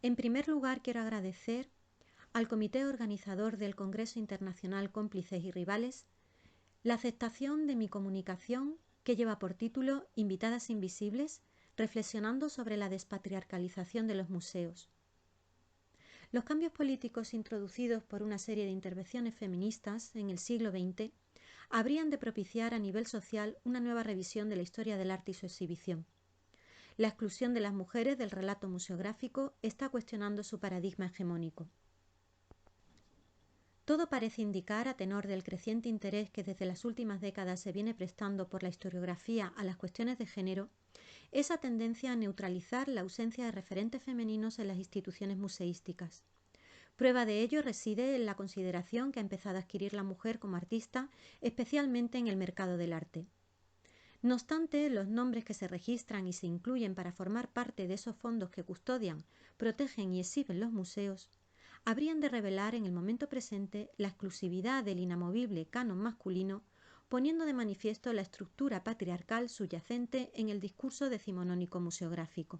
En primer lugar, quiero agradecer al comité organizador del Congreso Internacional Cómplices y Rivales la aceptación de mi comunicación que lleva por título Invitadas Invisibles, reflexionando sobre la despatriarcalización de los museos. Los cambios políticos introducidos por una serie de intervenciones feministas en el siglo XX habrían de propiciar a nivel social una nueva revisión de la historia del arte y su exhibición. La exclusión de las mujeres del relato museográfico está cuestionando su paradigma hegemónico. Todo parece indicar, a tenor del creciente interés que desde las últimas décadas se viene prestando por la historiografía a las cuestiones de género, esa tendencia a neutralizar la ausencia de referentes femeninos en las instituciones museísticas. Prueba de ello reside en la consideración que ha empezado a adquirir la mujer como artista, especialmente en el mercado del arte. No obstante, los nombres que se registran y se incluyen para formar parte de esos fondos que custodian, protegen y exhiben los museos, habrían de revelar en el momento presente la exclusividad del inamovible canon masculino, poniendo de manifiesto la estructura patriarcal subyacente en el discurso decimonónico museográfico.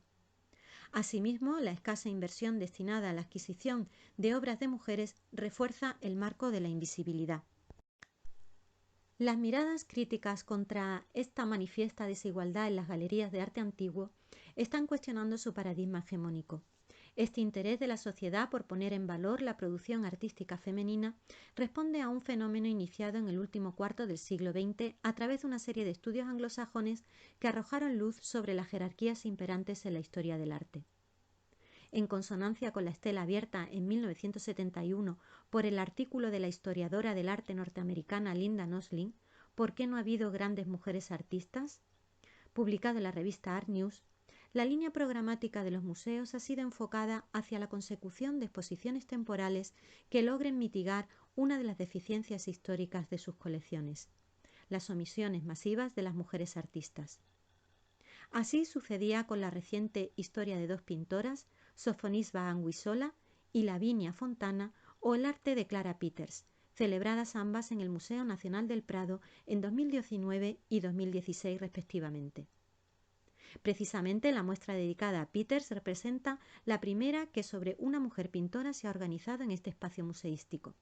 Asimismo, la escasa inversión destinada a la adquisición de obras de mujeres refuerza el marco de la invisibilidad. Las miradas críticas contra esta manifiesta desigualdad en las galerías de arte antiguo están cuestionando su paradigma hegemónico. Este interés de la sociedad por poner en valor la producción artística femenina responde a un fenómeno iniciado en el último cuarto del siglo XX a través de una serie de estudios anglosajones que arrojaron luz sobre las jerarquías imperantes en la historia del arte. En consonancia con la estela abierta en 1971 por el artículo de la historiadora del arte norteamericana Linda Nosling, ¿Por qué no ha habido grandes mujeres artistas?, publicado en la revista Art News, la línea programática de los museos ha sido enfocada hacia la consecución de exposiciones temporales que logren mitigar una de las deficiencias históricas de sus colecciones: las omisiones masivas de las mujeres artistas. Así sucedía con la reciente historia de dos pintoras, Sofonisba Anguissola y Lavinia Fontana, o el arte de Clara Peters, celebradas ambas en el Museo Nacional del Prado en 2019 y 2016 respectivamente. Precisamente la muestra dedicada a Peters representa la primera que sobre una mujer pintora se ha organizado en este espacio museístico.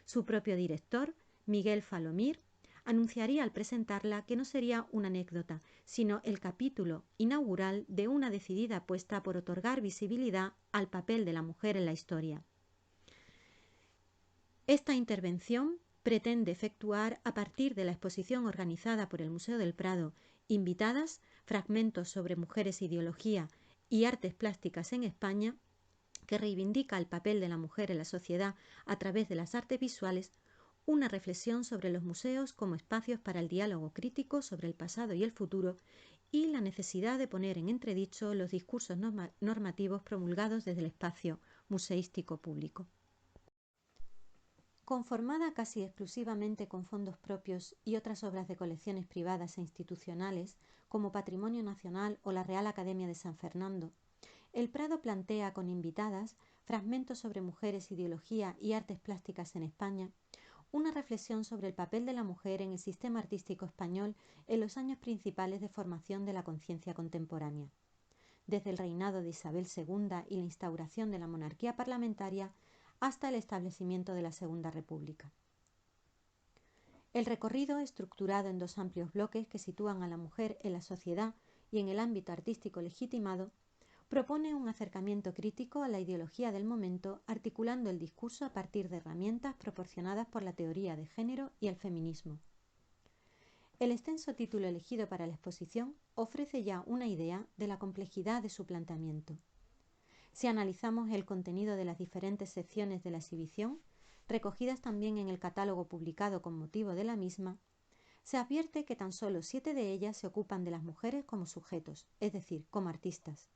Su propio director, Miguel Falomir, anunciaría al presentarla que no sería una anécdota, sino el capítulo inaugural de una decidida apuesta por otorgar visibilidad al papel de la mujer en la historia. Esta intervención pretende efectuar, a partir de la exposición organizada por el Museo del Prado, Invitadas, fragmentos sobre mujeres, ideología y artes plásticas en España, que reivindica el papel de la mujer en la sociedad a través de las artes visuales, una reflexión sobre los museos como espacios para el diálogo crítico sobre el pasado y el futuro y la necesidad de poner en entredicho los discursos normativos promulgados desde el espacio museístico público. Conformada casi exclusivamente con fondos propios y otras obras de colecciones privadas e institucionales, como Patrimonio Nacional o la Real Academia de San Fernando, el Prado plantea con Invitadas, fragmentos sobre mujeres, ideología y artes plásticas en España, una reflexión sobre el papel de la mujer en el sistema artístico español en los años principales de formación de la conciencia contemporánea. Desde el reinado de Isabel II y la instauración de la monarquía parlamentaria hasta el establecimiento de la Segunda República. El recorrido, estructurado en dos amplios bloques que sitúan a la mujer en la sociedad y en el ámbito artístico legitimado, propone un acercamiento crítico a la ideología del momento, articulando el discurso a partir de herramientas proporcionadas por la teoría de género y el feminismo. El extenso título elegido para la exposición ofrece ya una idea de la complejidad de su planteamiento. Si analizamos el contenido de las diferentes secciones de la exhibición, recogidas también en el catálogo publicado con motivo de la misma, se advierte que tan solo 7 de ellas se ocupan de las mujeres como sujetos, es decir, como artistas.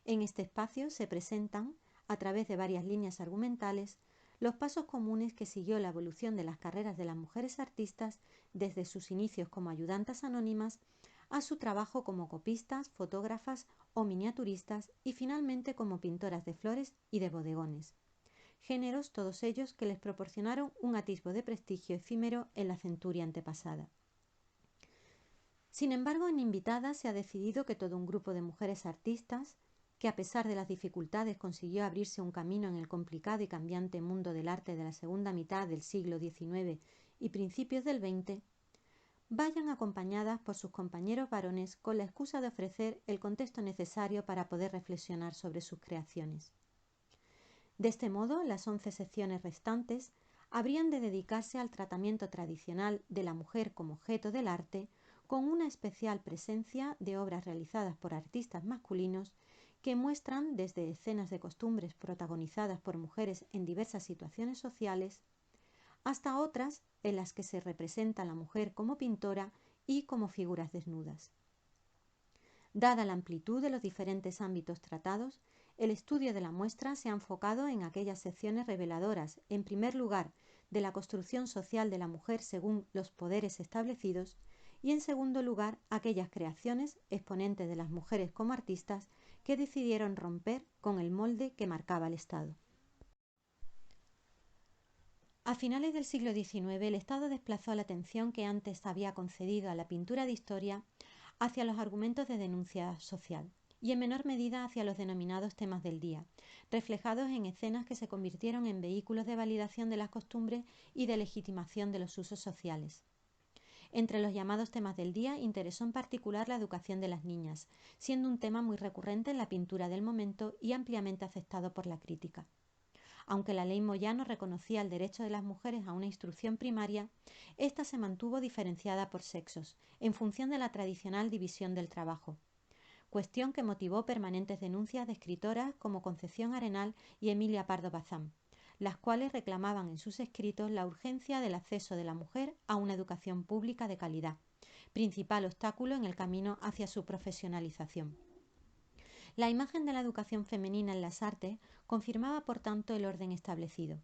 En este espacio se presentan, a través de varias líneas argumentales, los pasos comunes que siguió la evolución de las carreras de las mujeres artistas desde sus inicios como ayudantas anónimas a su trabajo como copistas, fotógrafas o miniaturistas y finalmente como pintoras de flores y de bodegones. Géneros todos ellos que les proporcionaron un atisbo de prestigio efímero en la centuria antepasada. Sin embargo, en Invitadas se ha decidido que todo un grupo de mujeres artistas, que a pesar de las dificultades consiguió abrirse un camino en el complicado y cambiante mundo del arte de la segunda mitad del siglo XIX y principios del XX, vayan acompañadas por sus compañeros varones con la excusa de ofrecer el contexto necesario para poder reflexionar sobre sus creaciones. De este modo, las 11 secciones restantes habrían de dedicarse al tratamiento tradicional de la mujer como objeto del arte, con una especial presencia de obras realizadas por artistas masculinos que muestran desde escenas de costumbres protagonizadas por mujeres en diversas situaciones sociales, hasta otras en las que se representa a la mujer como pintora y como figuras desnudas. Dada la amplitud de los diferentes ámbitos tratados, el estudio de la muestra se ha enfocado en aquellas secciones reveladoras, en primer lugar, de la construcción social de la mujer según los poderes establecidos, y en segundo lugar, aquellas creaciones exponentes de las mujeres como artistas que decidieron romper con el molde que marcaba el Estado. A finales del siglo XIX, el Estado desplazó la atención que antes había concedido a la pintura de historia hacia los argumentos de denuncia social y en menor medida hacia los denominados temas del día, reflejados en escenas que se convirtieron en vehículos de validación de las costumbres y de legitimación de los usos sociales. Entre los llamados temas del día interesó en particular la educación de las niñas, siendo un tema muy recurrente en la pintura del momento y ampliamente aceptado por la crítica. Aunque la ley Moyano reconocía el derecho de las mujeres a una instrucción primaria, ésta se mantuvo diferenciada por sexos, en función de la tradicional división del trabajo, cuestión que motivó permanentes denuncias de escritoras como Concepción Arenal y Emilia Pardo Bazán, las cuales reclamaban en sus escritos la urgencia del acceso de la mujer a una educación pública de calidad, principal obstáculo en el camino hacia su profesionalización. La imagen de la educación femenina en las artes confirmaba, por tanto, el orden establecido,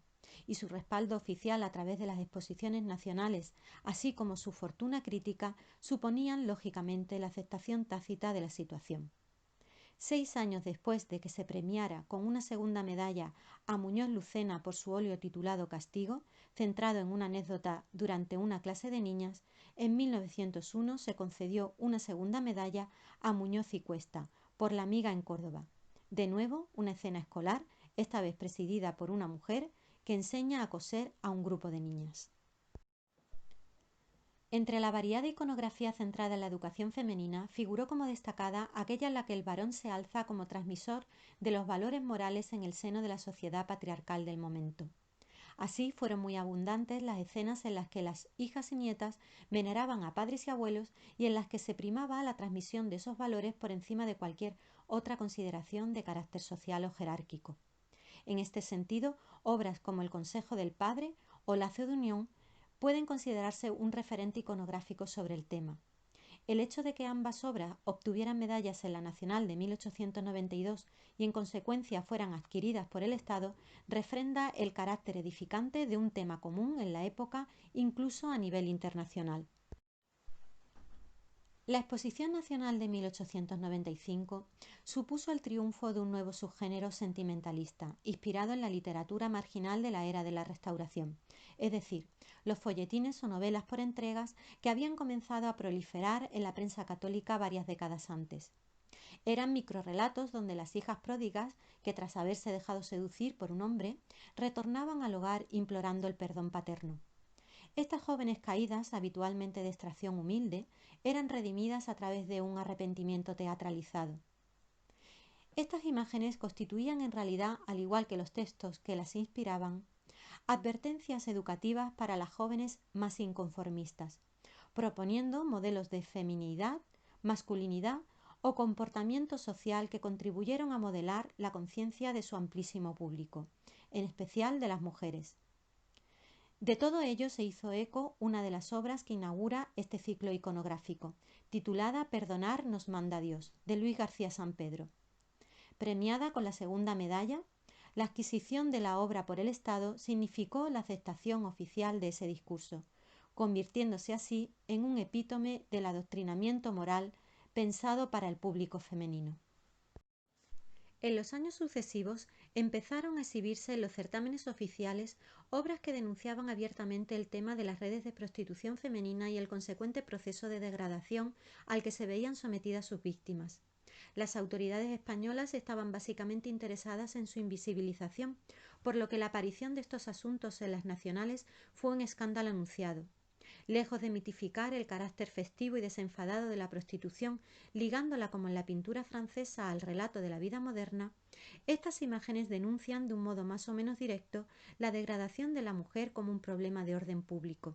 y su respaldo oficial a través de las exposiciones nacionales, así como su fortuna crítica, suponían, lógicamente, la aceptación tácita de la situación. 6 años después de que se premiara con una segunda medalla a Muñoz Lucena por su óleo titulado Castigo, centrado en una anécdota durante una clase de niñas, en 1901 se concedió una segunda medalla a Muñoz y Cuesta por La amiga en Córdoba. De nuevo, una escena escolar, esta vez presidida por una mujer, que enseña a coser a un grupo de niñas. Entre la variada iconografía centrada en la educación femenina, figuró como destacada aquella en la que el varón se alza como transmisor de los valores morales en el seno de la sociedad patriarcal del momento. Así fueron muy abundantes las escenas en las que las hijas y nietas veneraban a padres y abuelos y en las que se primaba la transmisión de esos valores por encima de cualquier otra consideración de carácter social o jerárquico. En este sentido, obras como El Consejo del Padre o Lazo de Unión pueden considerarse un referente iconográfico sobre el tema. El hecho de que ambas obras obtuvieran medallas en la Nacional de 1892 y en consecuencia fueran adquiridas por el Estado refrenda el carácter edificante de un tema común en la época, incluso a nivel internacional. La Exposición Nacional de 1895 supuso el triunfo de un nuevo subgénero sentimentalista, inspirado en la literatura marginal de la era de la Restauración, es decir, los folletines o novelas por entregas que habían comenzado a proliferar en la prensa católica varias décadas antes. Eran microrrelatos donde las hijas pródigas, que tras haberse dejado seducir por un hombre, retornaban al hogar implorando el perdón paterno. Estas jóvenes caídas, habitualmente de extracción humilde, eran redimidas a través de un arrepentimiento teatralizado. Estas imágenes constituían en realidad, al igual que los textos que las inspiraban, advertencias educativas para las jóvenes más inconformistas, proponiendo modelos de feminidad, masculinidad o comportamiento social que contribuyeron a modelar la conciencia de su amplísimo público, en especial de las mujeres. De todo ello se hizo eco una de las obras que inaugura este ciclo iconográfico, titulada Perdonar nos manda Dios, de Luis García San Pedro. Premiada con la segunda medalla, la adquisición de la obra por el Estado significó la aceptación oficial de ese discurso, convirtiéndose así en un epítome del adoctrinamiento moral pensado para el público femenino. En los años sucesivos empezaron a exhibirse en los certámenes oficiales obras que denunciaban abiertamente el tema de las redes de prostitución femenina y el consecuente proceso de degradación al que se veían sometidas sus víctimas. Las autoridades españolas estaban básicamente interesadas en su invisibilización, por lo que la aparición de estos asuntos en las nacionales fue un escándalo anunciado. Lejos de mitificar el carácter festivo y desenfadado de la prostitución, ligándola como en la pintura francesa al relato de la vida moderna, estas imágenes denuncian de un modo más o menos directo la degradación de la mujer como un problema de orden público.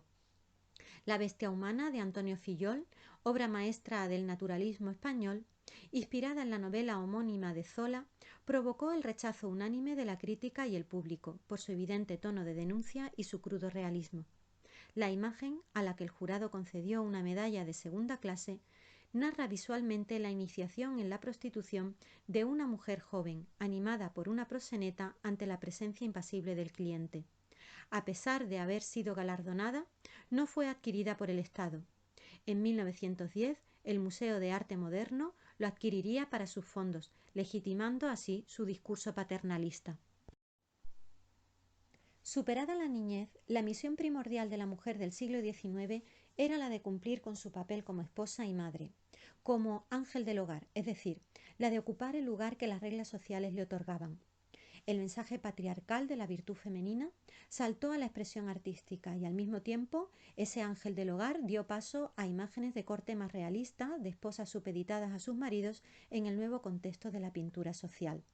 La bestia humana de Antonio Fillol, obra maestra del naturalismo español, inspirada en la novela homónima de Zola, provocó el rechazo unánime de la crítica y el público por su evidente tono de denuncia y su crudo realismo. La imagen, a la que el jurado concedió una medalla de segunda clase, narra visualmente la iniciación en la prostitución de una mujer joven, animada por una proxeneta ante la presencia impasible del cliente. A pesar de haber sido galardonada, no fue adquirida por el Estado. En 1910, el Museo de Arte Moderno lo adquiriría para sus fondos, legitimando así su discurso paternalista. Superada la niñez, la misión primordial de la mujer del siglo XIX era la de cumplir con su papel como esposa y madre, como ángel del hogar, es decir, la de ocupar el lugar que las reglas sociales le otorgaban. El mensaje patriarcal de la virtud femenina saltó a la expresión artística y al mismo tiempo ese ángel del hogar dio paso a imágenes de corte más realista de esposas supeditadas a sus maridos en el nuevo contexto de la pintura social.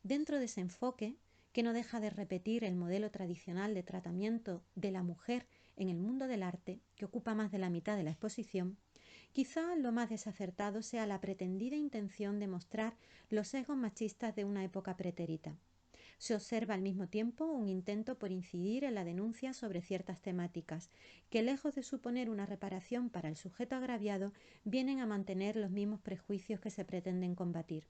Dentro de ese enfoque, que no deja de repetir el modelo tradicional de tratamiento de la mujer en el mundo del arte, que ocupa más de la mitad de la exposición, quizá lo más desacertado sea la pretendida intención de mostrar los sesgos machistas de una época pretérita. Se observa al mismo tiempo un intento por incidir en la denuncia sobre ciertas temáticas, que lejos de suponer una reparación para el sujeto agraviado, vienen a mantener los mismos prejuicios que se pretenden combatir.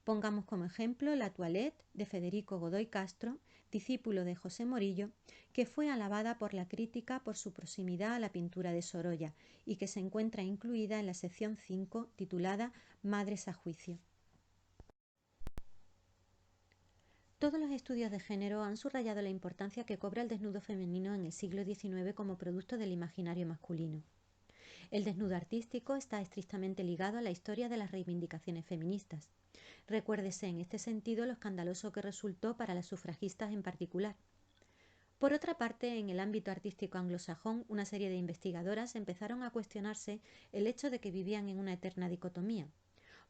Pongamos como ejemplo la toilette de Federico Godoy Castro, discípulo de José Morillo, que fue alabada por la crítica por su proximidad a la pintura de Sorolla y que se encuentra incluida en la sección 5 titulada Madres a juicio. Todos los estudios de género han subrayado la importancia que cobra el desnudo femenino en el siglo XIX como producto del imaginario masculino. El desnudo artístico está estrictamente ligado a la historia de las reivindicaciones feministas. Recuérdese en este sentido lo escandaloso que resultó para las sufragistas en particular. Por otra parte, en el ámbito artístico anglosajón, una serie de investigadoras empezaron a cuestionarse el hecho de que vivían en una eterna dicotomía.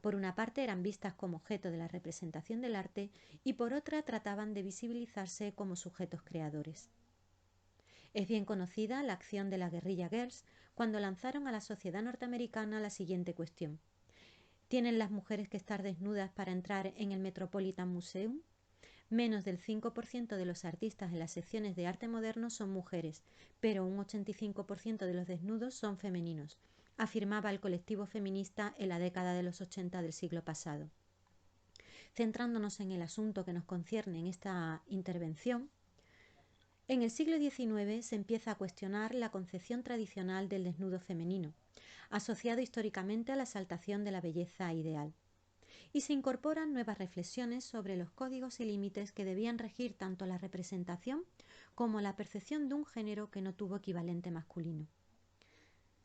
Por una parte eran vistas como objeto de la representación del arte y por otra trataban de visibilizarse como sujetos creadores. Es bien conocida la acción de la guerrilla Girls cuando lanzaron a la sociedad norteamericana la siguiente cuestión: ¿tienen las mujeres que estar desnudas para entrar en el Metropolitan Museum? Menos del 5% de los artistas en las secciones de arte moderno son mujeres, pero un 85% de los desnudos son femeninos, afirmaba el colectivo feminista en la década de los 80 del siglo pasado. Centrándonos en el asunto que nos concierne en esta intervención, en el siglo XIX se empieza a cuestionar la concepción tradicional del desnudo femenino, asociado históricamente a la exaltación de la belleza ideal, y se incorporan nuevas reflexiones sobre los códigos y límites que debían regir tanto la representación como la percepción de un género que no tuvo equivalente masculino.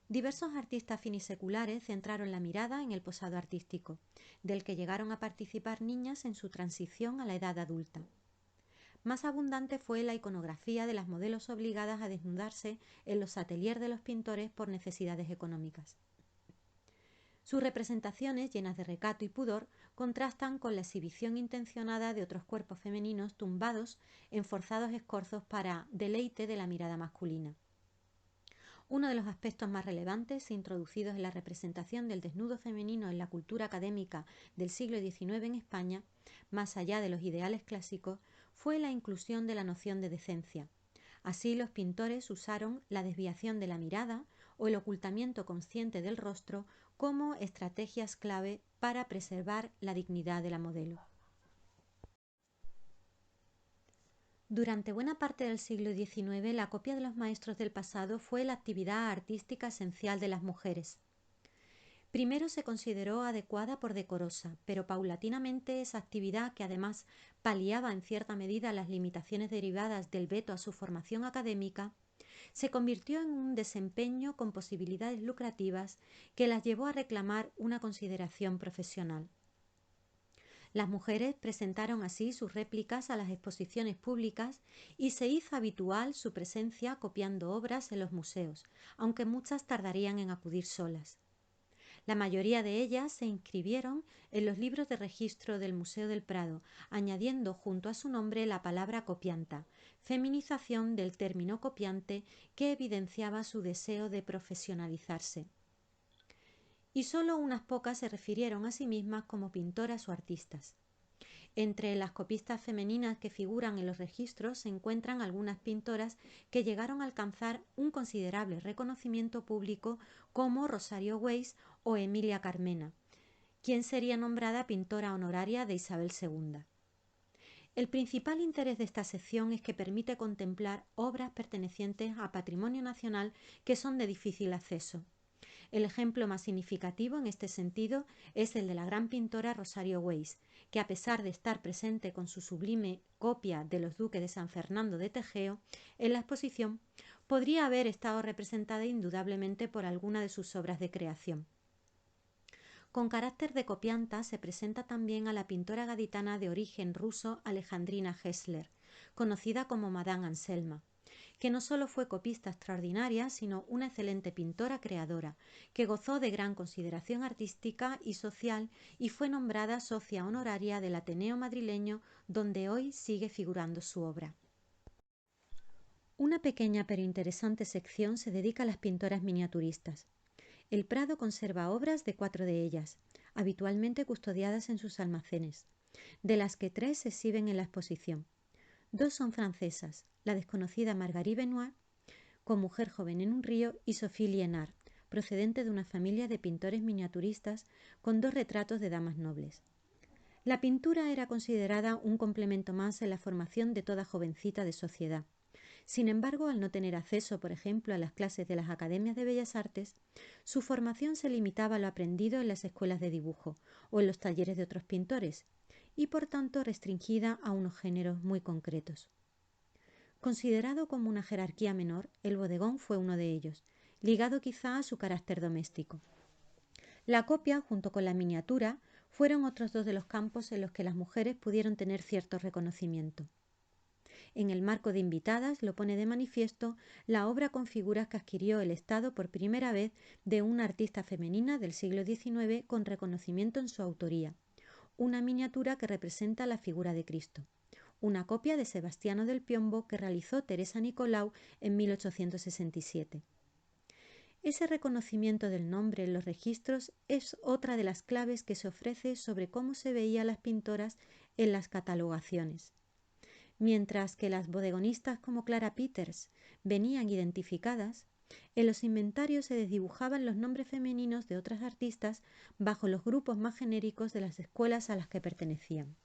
Diversos artistas finiseculares centraron la mirada en el posado artístico, del que llegaron a participar niñas en su transición a la edad adulta. Más abundante fue la iconografía de las modelos obligadas a desnudarse en los ateliers de los pintores por necesidades económicas. Sus representaciones, llenas de recato y pudor, contrastan con la exhibición intencionada de otros cuerpos femeninos tumbados en forzados escorzos para deleite de la mirada masculina. Uno de los aspectos más relevantes introducidos en la representación del desnudo femenino en la cultura académica del siglo XIX en España, más allá de los ideales clásicos, fue la inclusión de la noción de decencia. Así, los pintores usaron la desviación de la mirada o el ocultamiento consciente del rostro como estrategias clave para preservar la dignidad de la modelo. Durante buena parte del siglo XIX, la copia de los maestros del pasado fue la actividad artística esencial de las mujeres. Primero se consideró adecuada por decorosa, pero paulatinamente esa actividad, que además paliaba en cierta medida las limitaciones derivadas del veto a su formación académica, se convirtió en un desempeño con posibilidades lucrativas que las llevó a reclamar una consideración profesional. Las mujeres presentaron así sus réplicas a las exposiciones públicas y se hizo habitual su presencia copiando obras en los museos, aunque muchas tardarían en acudir solas. La mayoría de ellas se inscribieron en los libros de registro del Museo del Prado, añadiendo junto a su nombre la palabra copianta, feminización del término copiante que evidenciaba su deseo de profesionalizarse. Y solo unas pocas se refirieron a sí mismas como pintoras o artistas. Entre las copistas femeninas que figuran en los registros se encuentran algunas pintoras que llegaron a alcanzar un considerable reconocimiento público como Rosario Weiss o Emilia Carmena, quien sería nombrada pintora honoraria de Isabel II. El principal interés de esta sección es que permite contemplar obras pertenecientes a patrimonio nacional que son de difícil acceso. El ejemplo más significativo en este sentido es el de la gran pintora Rosario Weiss, que a pesar de estar presente con su sublime copia de los duques de San Fernando de Tegeo en la exposición, podría haber estado representada indudablemente por alguna de sus obras de creación. Con carácter de copianta se presenta también a la pintora gaditana de origen ruso Alejandrina Hessler, conocida como Madame Anselma, que no solo fue copista extraordinaria, sino una excelente pintora creadora, que gozó de gran consideración artística y social y fue nombrada socia honoraria del Ateneo madrileño, donde hoy sigue figurando su obra. Una pequeña pero interesante sección se dedica a las pintoras miniaturistas. El Prado conserva obras de 4 de ellas, habitualmente custodiadas en sus almacenes, de las que 3 se exhiben en la exposición. 2 son francesas, la desconocida Marguerite Benoit, con Mujer joven en un río, y Sophie Liénard, procedente de una familia de pintores miniaturistas con 2 retratos de damas nobles. La pintura era considerada un complemento más en la formación de toda jovencita de sociedad. Sin embargo, al no tener acceso, por ejemplo, a las clases de las academias de bellas artes, su formación se limitaba a lo aprendido en las escuelas de dibujo o en los talleres de otros pintores, y por tanto restringida a unos géneros muy concretos. Considerado como una jerarquía menor, el bodegón fue uno de ellos, ligado quizá a su carácter doméstico. La copia, junto con la miniatura, fueron otros 2 de los campos en los que las mujeres pudieron tener cierto reconocimiento. En el marco de Invitadas lo pone de manifiesto la obra con figuras que adquirió el Estado por primera vez de una artista femenina del siglo XIX con reconocimiento en su autoría, una miniatura que representa la figura de Cristo, una copia de Sebastiano del Piombo que realizó Teresa Nicolau en 1867. Ese reconocimiento del nombre en los registros es otra de las claves que se ofrece sobre cómo se veía a las pintoras en las catalogaciones. Mientras que las bodegonistas como Clara Peters venían identificadas, en los inventarios se desdibujaban los nombres femeninos de otras artistas bajo los grupos más genéricos de las escuelas a las que pertenecían.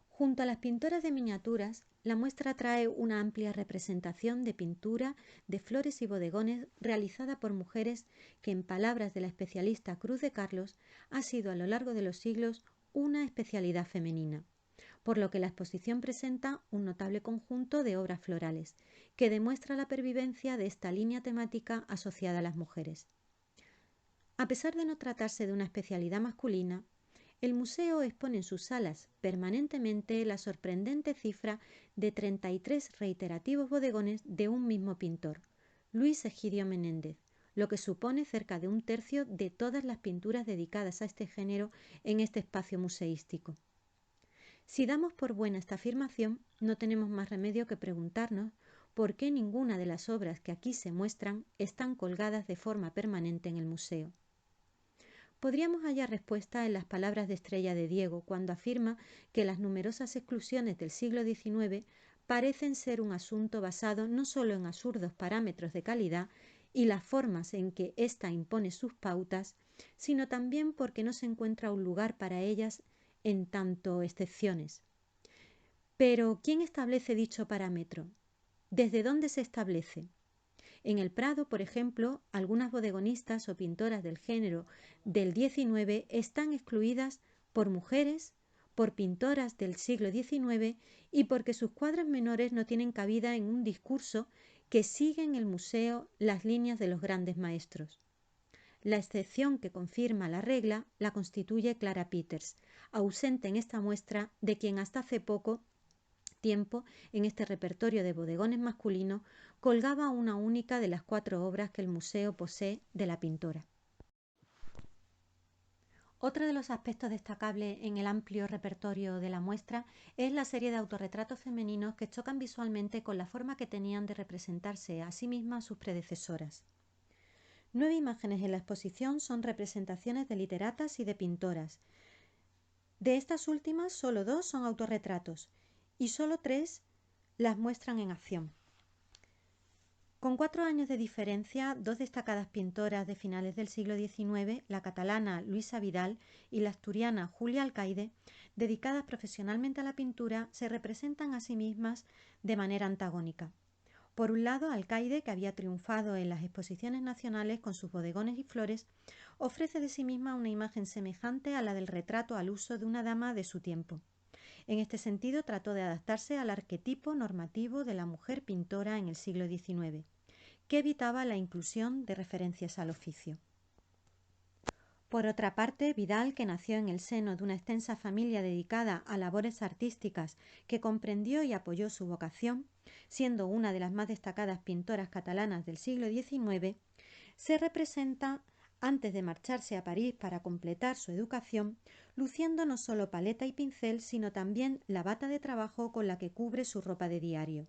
Junto a las pintoras de miniaturas, la muestra trae una amplia representación de pintura de flores y bodegones realizada por mujeres que, en palabras de la especialista Cruz de Carlos, ha sido a lo largo de los siglos una especialidad femenina, por lo que la exposición presenta un notable conjunto de obras florales, que demuestra la pervivencia de esta línea temática asociada a las mujeres. A pesar de no tratarse de una especialidad masculina, el museo expone en sus salas permanentemente la sorprendente cifra de 33 reiterativos bodegones de un mismo pintor, Luis Egidio Menéndez, lo que supone cerca de 1/3 de todas las pinturas dedicadas a este género en este espacio museístico. Si damos por buena esta afirmación, no tenemos más remedio que preguntarnos por qué ninguna de las obras que aquí se muestran están colgadas de forma permanente en el museo. Podríamos hallar respuesta en las palabras de Estrella de Diego cuando afirma que las numerosas exclusiones del siglo XIX parecen ser un asunto basado no solo en absurdos parámetros de calidad y las formas en que ésta impone sus pautas, sino también porque no se encuentra un lugar para ellas en tanto excepciones. Pero, ¿quién establece dicho parámetro? ¿Desde dónde se establece? En el Prado, por ejemplo, algunas bodegonistas o pintoras del género del XIX están excluidas por mujeres, por pintoras del siglo XIX y porque sus cuadros menores no tienen cabida en un discurso que sigue en el museo las líneas de los grandes maestros. La excepción que confirma la regla la constituye Clara Peters, ausente en esta muestra, de quien hasta hace poco tiempo en este repertorio de bodegones masculinos colgaba una única de las 4 obras que el museo posee de la pintora. Otro de los aspectos destacables en el amplio repertorio de la muestra es la serie de autorretratos femeninos que chocan visualmente con la forma que tenían de representarse a sí mismas sus predecesoras. 9 imágenes en la exposición son representaciones de literatas y de pintoras. De estas últimas, solo 2 son autorretratos y solo 3 las muestran en acción. Con 4 años de diferencia, 2 destacadas pintoras de finales del siglo XIX, la catalana Luisa Vidal y la asturiana Julia Alcaide, dedicadas profesionalmente a la pintura, se representan a sí mismas de manera antagónica. Por un lado, Alcaide, que había triunfado en las exposiciones nacionales con sus bodegones y flores, ofrece de sí misma una imagen semejante a la del retrato al uso de una dama de su tiempo. En este sentido, trató de adaptarse al arquetipo normativo de la mujer pintora en el siglo XIX, que evitaba la inclusión de referencias al oficio. Por otra parte, Vidal, que nació en el seno de una extensa familia dedicada a labores artísticas, que comprendió y apoyó su vocación, siendo una de las más destacadas pintoras catalanas del siglo XIX, se representa antes de marcharse a París para completar su educación, luciendo no solo paleta y pincel, sino también la bata de trabajo con la que cubre su ropa de diario.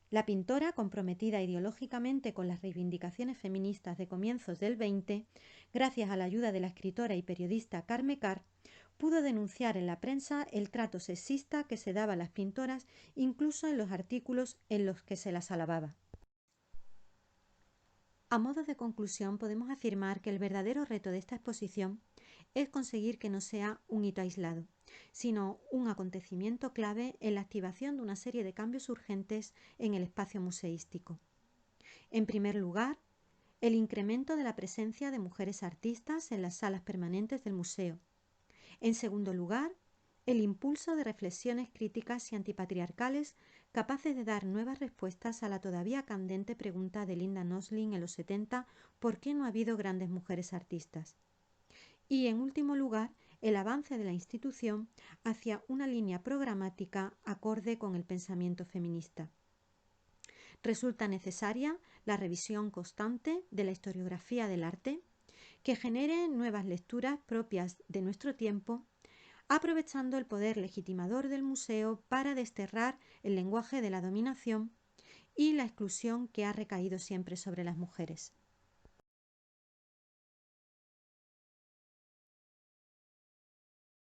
La pintora, comprometida ideológicamente con las reivindicaciones feministas de comienzos del XX, gracias a la ayuda de la escritora y periodista Carme Karr, pudo denunciar en la prensa el trato sexista que se daba a las pintoras, incluso en los artículos en los que se las alababa. A modo de conclusión, podemos afirmar que el verdadero reto de esta exposición es conseguir que no sea un hito aislado, sino un acontecimiento clave en la activación de una serie de cambios urgentes en el espacio museístico. En primer lugar, el incremento de la presencia de mujeres artistas en las salas permanentes del museo. En segundo lugar, el impulso de reflexiones críticas y antipatriarcales capaces de dar nuevas respuestas a la todavía candente pregunta de Linda Nosling en los 70: ¿por qué no ha habido grandes mujeres artistas? Y, en último lugar, el avance de la institución hacia una línea programática acorde con el pensamiento feminista. Resulta necesaria la revisión constante de la historiografía del arte, que genere nuevas lecturas propias de nuestro tiempo, aprovechando el poder legitimador del museo para desterrar el lenguaje de la dominación y la exclusión que ha recaído siempre sobre las mujeres.